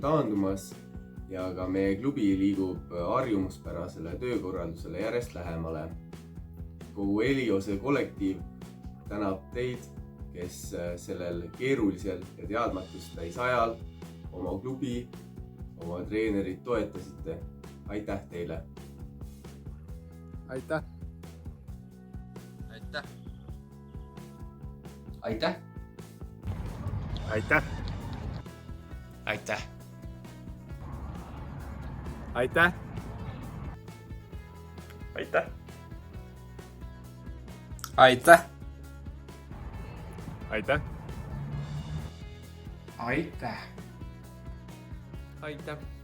taandumas ja ka meie klubi liigub harjumuspärasele töökorraldusele järjest lähemale. Kogu Heliose kollektiiv tänab teid, kes sellel keerulisel ja teadmatust täis ajal oma klubi, oma treenerit toetasite. Aitäh teile! Aitäh! Aitäh! Aitäh! Aitäh! Aitäh! Aitäh! Aitäh! Aitäh! Aitäh! Aitäh! Aitäh!